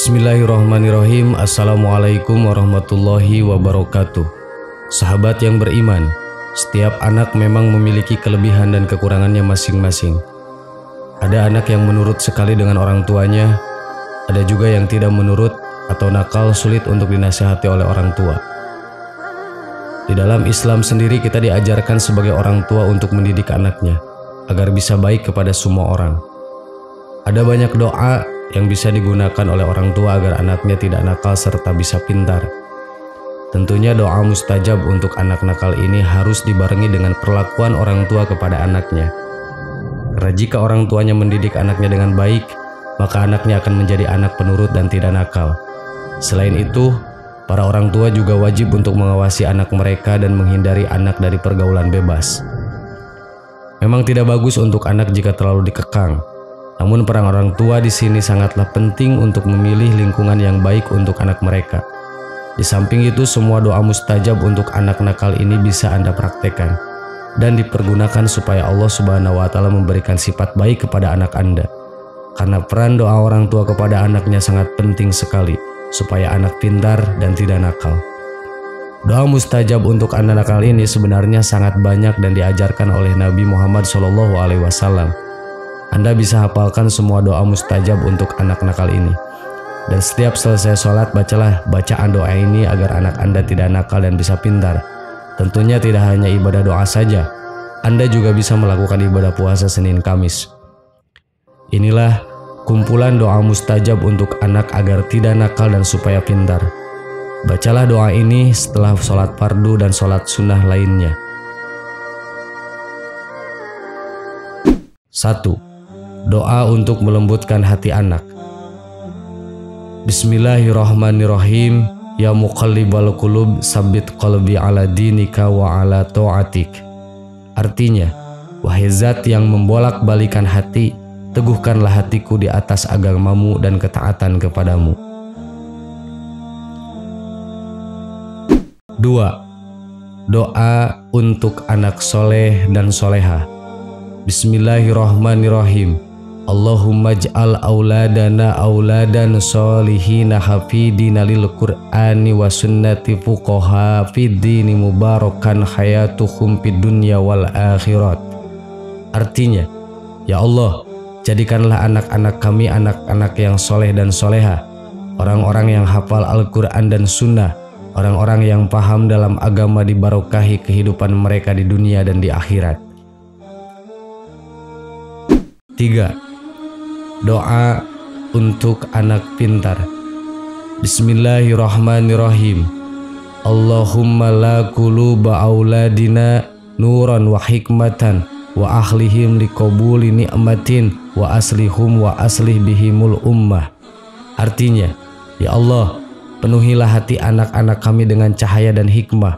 Bismillahirrahmanirrahim. Assalamualaikum warahmatullahi wabarakatuh. Sahabat yang beriman, setiap anak memang memiliki kelebihan dan kekurangannya masing-masing. Ada anak yang menurut sekali dengan orang tuanya, ada juga yang tidak menurut atau nakal, sulit untuk dinasihati oleh orang tua. Di dalam Islam sendiri kita diajarkan sebagai orang tua untuk mendidik anaknya agar bisa baik kepada semua orang. Ada banyak doa yang bisa digunakan oleh orang tua agar anaknya tidak nakal serta bisa pintar. Tentunya doa mustajab untuk anak nakal ini harus dibarengi dengan perlakuan orang tua kepada anaknya. Karena jika orang tuanya mendidik anaknya dengan baik, maka anaknya akan menjadi anak penurut dan tidak nakal. Selain itu, para orang tua juga wajib untuk mengawasi anak mereka dan menghindari anak dari pergaulan bebas. Memang tidak bagus untuk anak jika terlalu dikekang. Namun peran orang tua di sini sangatlah penting untuk memilih lingkungan yang baik untuk anak mereka. Di samping itu, semua doa mustajab untuk anak nakal ini bisa Anda praktekkan dan dipergunakan supaya Allah Subhanahu wa Ta'ala memberikan sifat baik kepada anak Anda. Karena peran doa orang tua kepada anaknya sangat penting sekali supaya anak pintar dan tidak nakal. Doa mustajab untuk anak nakal ini sebenarnya sangat banyak dan diajarkan oleh Nabi Muhammad SAW. Anda bisa hafalkan semua doa mustajab untuk anak nakal ini. Dan setiap selesai sholat, bacalah bacaan doa ini agar anak Anda tidak nakal dan bisa pintar. Tentunya tidak hanya ibadah doa saja, Anda juga bisa melakukan ibadah puasa Senin Kamis. Inilah kumpulan doa mustajab untuk anak agar tidak nakal dan supaya pintar. Bacalah doa ini setelah sholat fardu dan sholat sunnah lainnya. 1. Doa untuk melembutkan hati anak. Bismillahirrahmanirrahim. Ya muqallibal qulub, sabbit qalbi ala dinika wa ala ta'atik. Artinya, wahai zat yang membolak-balikan hati, teguhkanlah hatiku di atas agamamu dan ketaatan kepadamu. 2. Doa untuk anak soleh dan soleha. Bismillahirrahmanirrahim. Allahumma ij'al auladana auladan solihina hafidina lil qur'ani wa sunnati fuqaha fid dini mubarakan hayatuhum fid dunya wal akhirat. Artinya, ya Allah, jadikanlah anak-anak kami anak-anak yang soleh dan soleha, orang-orang yang hafal Al-Quran dan Sunnah, orang-orang yang paham dalam agama, dibarokahi kehidupan mereka di dunia dan di akhirat. 3. Doa untuk anak pintar. Bismillahirrahmanirrahim. Allahumma la quluba auladina nuran wa hikmatan wa ahlihim liqabuli ni'matin wa aslihum wa aslih bihimul ummah. Artinya, ya Allah, penuhilah hati anak-anak kami dengan cahaya dan hikmah,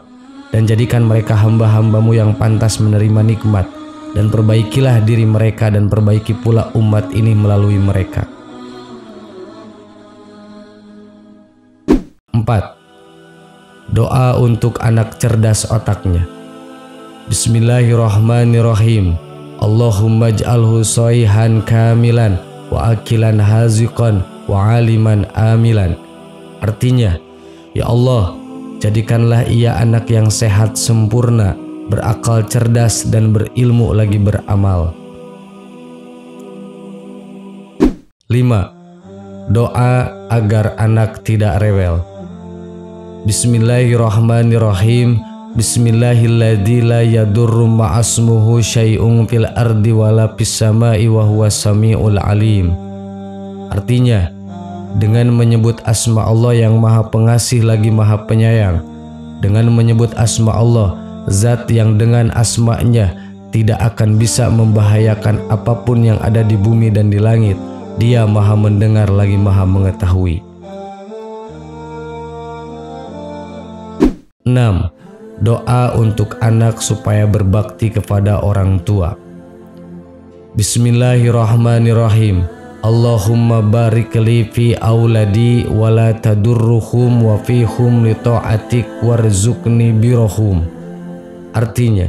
dan jadikan mereka hamba-hambamu yang pantas menerima nikmat, dan perbaikilah diri mereka dan perbaiki pula umat ini melalui mereka. 4. Doa untuk anak cerdas otaknya. Bismillahirrahmanirrahim. Allahumma ij'alhu soihan kamilan wa akilan haziqan wa aliman amilan. Artinya, ya Allah, jadikanlah ia anak yang sehat sempurna, berakal cerdas dan berilmu lagi beramal. 5. Doa agar anak tidak rewel. Bismillahirrahmanirrahim. Bismillahilladzi la yadurru ma'asmuhu syai'un fil ardi wala fis sama'i wa huwas samiul alim. Artinya, dengan menyebut asma Allah yang maha pengasih lagi maha penyayang, dengan menyebut asma Allah, zat yang dengan asma'nya tidak akan bisa membahayakan apapun yang ada di bumi dan di langit. Dia maha mendengar lagi maha mengetahui. 6. Doa untuk anak supaya berbakti kepada orang tua. Bismillahirrahmanirrahim. Allahumma barik li fi auladi wa la tadurruhum wa fihum li ta'atik warzuqni birahum. Artinya,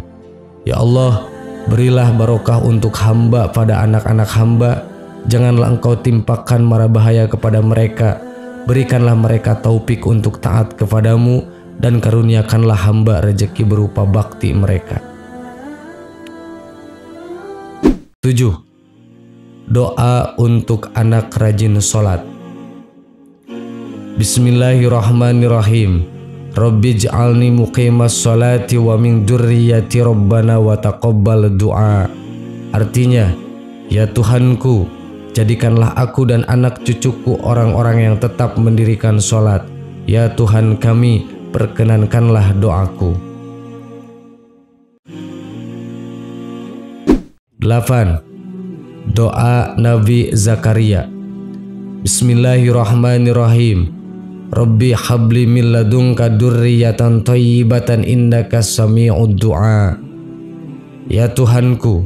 ya Allah, berilah barokah untuk hamba pada anak-anak hamba, janganlah engkau timpakan mara bahaya kepada mereka, Berikanlah mereka taufik untuk taat kepadamu dan karuniakanlah hamba rezeki berupa bakti mereka. 7. Doa untuk anak rajin sholat. Bismillahirrahmanirrahim. Rabbij'alni muqimas sholati wa min dzurriyyati rabbana wa taqabbal du'a. Artinya, ya Tuhanku, jadikanlah aku dan anak cucuku orang-orang yang tetap mendirikan sholat. Ya Tuhan kami, perkenankanlah doaku. 8. Doa Nabi Zakaria. Bismillahirrahmanirrahim. Rabbi habli min ladunka dzurriyyatan thayyibatan innaka sami'ud du'a. Ya Tuhanku,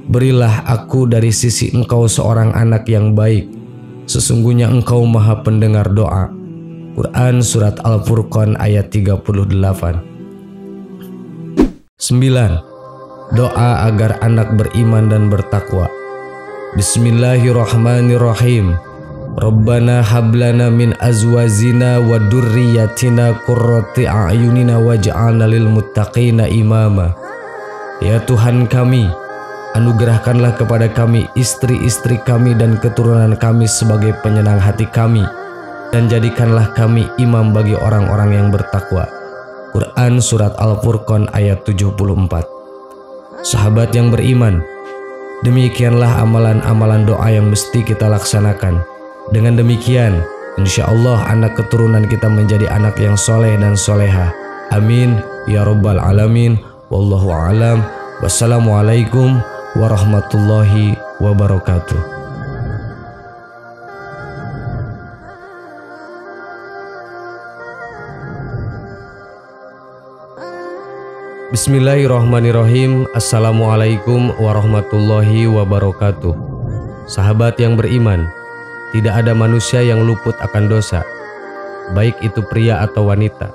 berilah aku dari sisi Engkau seorang anak yang baik. Sesungguhnya Engkau Maha Pendengar doa. Quran Surat Al-Furqan ayat 38. 9. Doa agar anak beriman dan bertakwa. Bismillahirrahmanirrahim. Rabbana hablana min azwajina wa dzurriyyatina qurrata a'yunina waj'alna lil muttaqina imama. Ya Tuhan kami, anugerahkanlah kepada kami istri-istri kami dan keturunan kami sebagai penyenang hati kami, dan jadikanlah kami imam bagi orang-orang yang bertakwa. Quran Surat Al-Furqan ayat 74. Sahabat yang beriman, demikianlah amalan-amalan doa yang mesti kita laksanakan. Dengan demikian, insya Allah anak keturunan kita menjadi anak yang soleh dan soleha. Amin ya Rabbal Alamin. Wallahu a'lam. Wassalamualaikum warahmatullahi wabarakatuh. Bismillahirrahmanirrahim. Assalamualaikum warahmatullahi wabarakatuh. Sahabat yang beriman, tidak ada manusia yang luput akan dosa, baik itu pria atau wanita,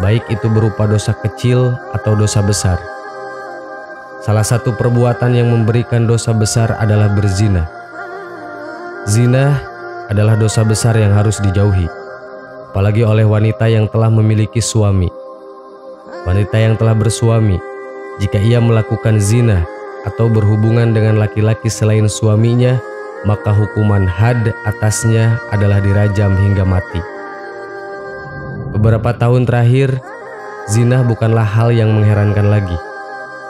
baik itu berupa dosa kecil atau dosa besar. Salah satu perbuatan yang memberikan dosa besar adalah berzina. Zina adalah dosa besar yang harus dijauhi, apalagi oleh wanita yang telah memiliki suami. Wanita yang telah bersuami, jika ia melakukan zina atau berhubungan dengan laki-laki selain suaminya, maka hukuman had atasnya adalah dirajam hingga mati. Beberapa tahun terakhir, zina bukanlah hal yang mengherankan lagi.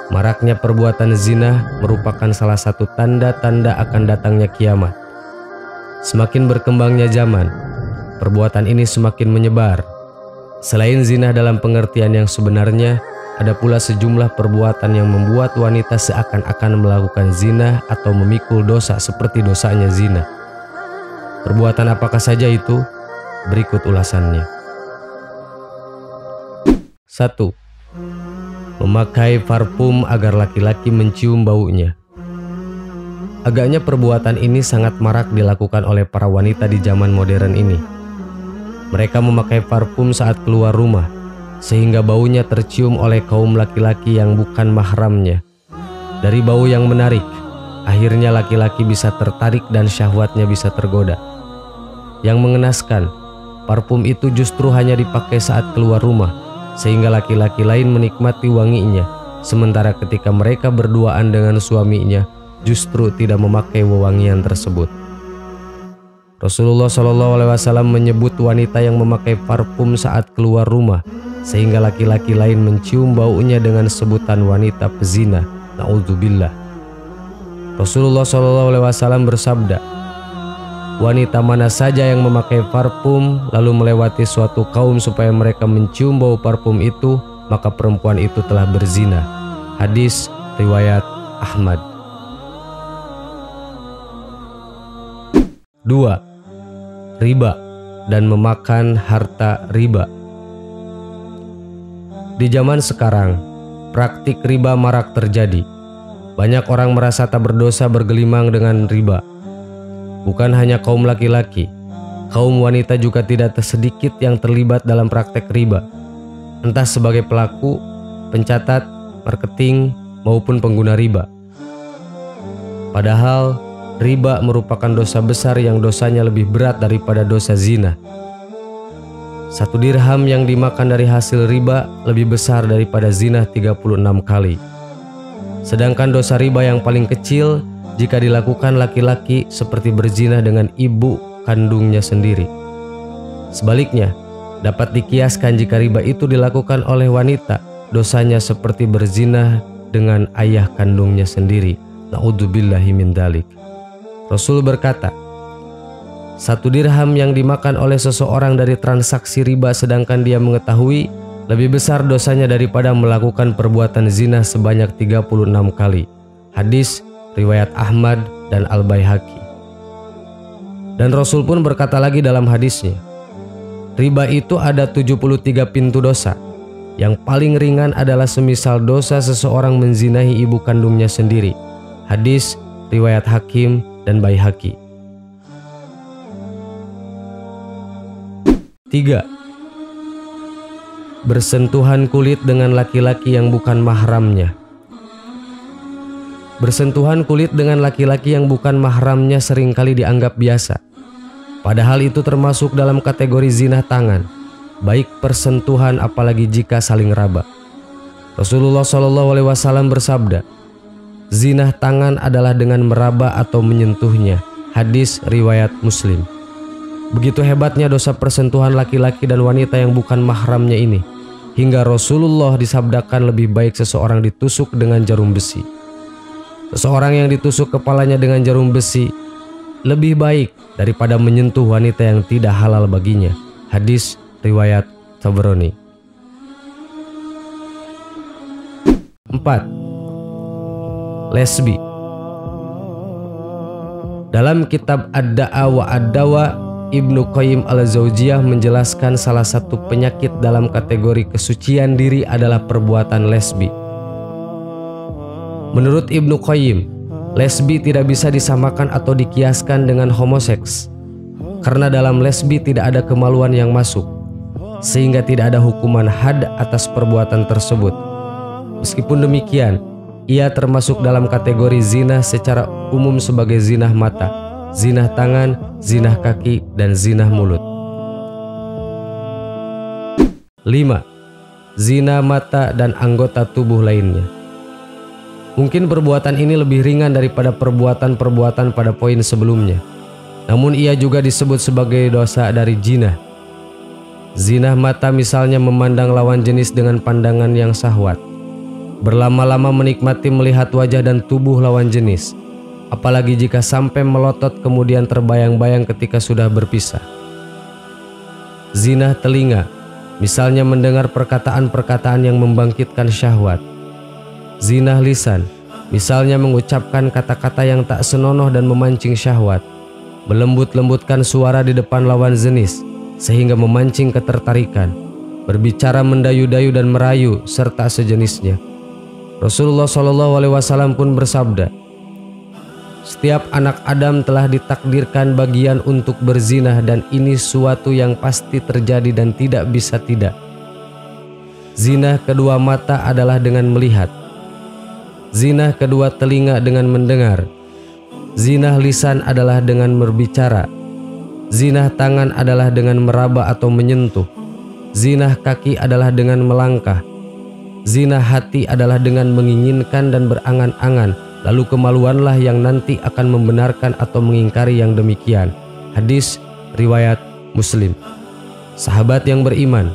Maraknya perbuatan zina merupakan salah satu tanda-tanda akan datangnya kiamat. Semakin berkembangnya zaman, perbuatan ini semakin menyebar. Selain zina dalam pengertian yang sebenarnya, ada pula sejumlah perbuatan yang membuat wanita seakan-akan melakukan zina atau memikul dosa seperti dosanya zina. Perbuatan apakah saja itu? Berikut ulasannya. 1. Memakai parfum agar laki-laki mencium baunya. Agaknya perbuatan ini sangat marak dilakukan oleh para wanita di zaman modern ini. Mereka memakai parfum saat keluar rumah, sehingga baunya tercium oleh kaum laki-laki yang bukan mahramnya. Dari bau yang menarik, akhirnya laki-laki bisa tertarik dan syahwatnya bisa tergoda. Yang mengenaskan, parfum itu justru hanya dipakai saat keluar rumah, sehingga laki-laki lain menikmati wanginya, sementara ketika mereka berduaan dengan suaminya, justru tidak memakai wewangian tersebut. Rasulullah SAW menyebut wanita yang memakai parfum saat keluar rumah, sehingga laki-laki lain mencium baunya dengan sebutan wanita pezina. Na'udzubillah. Rasulullah SAW bersabda, wanita mana saja yang memakai parfum lalu melewati suatu kaum supaya mereka mencium bau parfum itu, maka perempuan itu telah berzina. Hadis riwayat Ahmad. 2. Riba dan memakan harta riba. Di zaman sekarang, praktik riba marak terjadi. Banyak orang merasa tak berdosa bergelimang dengan riba. Bukan hanya kaum laki-laki, kaum wanita juga tidak sedikit yang terlibat dalam praktek riba, entah sebagai pelaku, pencatat, marketing, maupun pengguna riba. Padahal riba merupakan dosa besar yang dosanya lebih berat daripada dosa zina. 1 dirham yang dimakan dari hasil riba lebih besar daripada zina 36 kali. Sedangkan dosa riba yang paling kecil jika dilakukan laki-laki seperti berzina dengan ibu kandungnya sendiri. Sebaliknya, dapat dikiaskan jika riba itu dilakukan oleh wanita, dosanya seperti berzina dengan ayah kandungnya sendiri. Na'udzubillahi min dzalik. Rasul berkata, 1 dirham yang dimakan oleh seseorang dari transaksi riba sedangkan dia mengetahui, lebih besar dosanya daripada melakukan perbuatan zina sebanyak 36 kali. Hadis riwayat Ahmad dan Al-Baihaqi. Dan Rasul pun berkata lagi dalam hadisnya, riba itu ada 73 pintu dosa. Yang paling ringan adalah semisal dosa seseorang menzinahi ibu kandungnya sendiri. Hadis riwayat Hakim dan Baihaqi. 3. Bersentuhan kulit dengan laki-laki yang bukan mahramnya. Bersentuhan kulit dengan laki-laki yang bukan mahramnya seringkali dianggap biasa. Padahal itu termasuk dalam kategori zina tangan, baik persentuhan apalagi jika saling raba. Rasulullah SAW bersabda, zina tangan adalah dengan meraba atau menyentuhnya. Hadis riwayat Muslim. Begitu hebatnya dosa persentuhan laki-laki dan wanita yang bukan mahramnya ini, hingga Rasulullah disabdakan lebih baik seseorang ditusuk dengan jarum besi. Seseorang yang ditusuk kepalanya dengan jarum besi lebih baik daripada menyentuh wanita yang tidak halal baginya. Hadis riwayat Tabrani. 4. Lesbi. Dalam kitab Ad-Da'a wa Ad-Dawa, Ibnu Qayyim al-Jauziyah menjelaskan salah satu penyakit dalam kategori kesucian diri adalah perbuatan lesbi. Menurut Ibnu Qayyim, lesbi tidak bisa disamakan atau dikiaskan dengan homoseks, karena dalam lesbi tidak ada kemaluan yang masuk, sehingga tidak ada hukuman had atas perbuatan tersebut. Meskipun demikian, ia termasuk dalam kategori zina secara umum sebagai zinah mata, zinah tangan, zinah kaki, dan zinah mulut. 5. Zina mata dan anggota tubuh lainnya. Mungkin perbuatan ini lebih ringan daripada perbuatan-perbuatan pada poin sebelumnya. Namun ia juga disebut sebagai dosa dari jinah. Zinah mata misalnya memandang lawan jenis dengan pandangan yang syahwat. Berlama-lama menikmati melihat wajah dan tubuh lawan jenis. Apalagi jika sampai melotot kemudian terbayang-bayang ketika sudah berpisah. Zinah telinga, misalnya mendengar perkataan-perkataan yang membangkitkan syahwat. Zinah lisan, misalnya mengucapkan kata-kata yang tak senonoh dan memancing syahwat, melembut-lembutkan suara di depan lawan jenis sehingga memancing ketertarikan, berbicara mendayu-dayu dan merayu serta sejenisnya. Rasulullah SAW pun bersabda, setiap anak Adam telah ditakdirkan bagian untuk berzinah dan ini suatu yang pasti terjadi dan tidak bisa tidak. Zinah kedua mata adalah dengan melihat. Zinah kedua telinga dengan mendengar. Zinah lisan adalah dengan berbicara. Zinah tangan adalah dengan meraba atau menyentuh. Zinah kaki adalah dengan melangkah. Zinah hati adalah dengan menginginkan dan berangan-angan. Lalu kemaluanlah yang nanti akan membenarkan atau mengingkari yang demikian. Hadis riwayat Muslim. Sahabat yang beriman,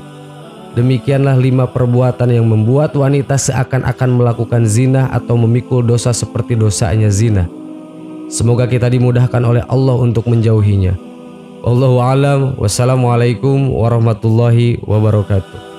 demikianlah 5 perbuatan yang membuat wanita seakan-akan melakukan zina atau memikul dosa seperti dosanya zina. Semoga kita dimudahkan oleh Allah untuk menjauhinya. Wallahu a'lam. Wassalamualaikum warahmatullahi wabarakatuh.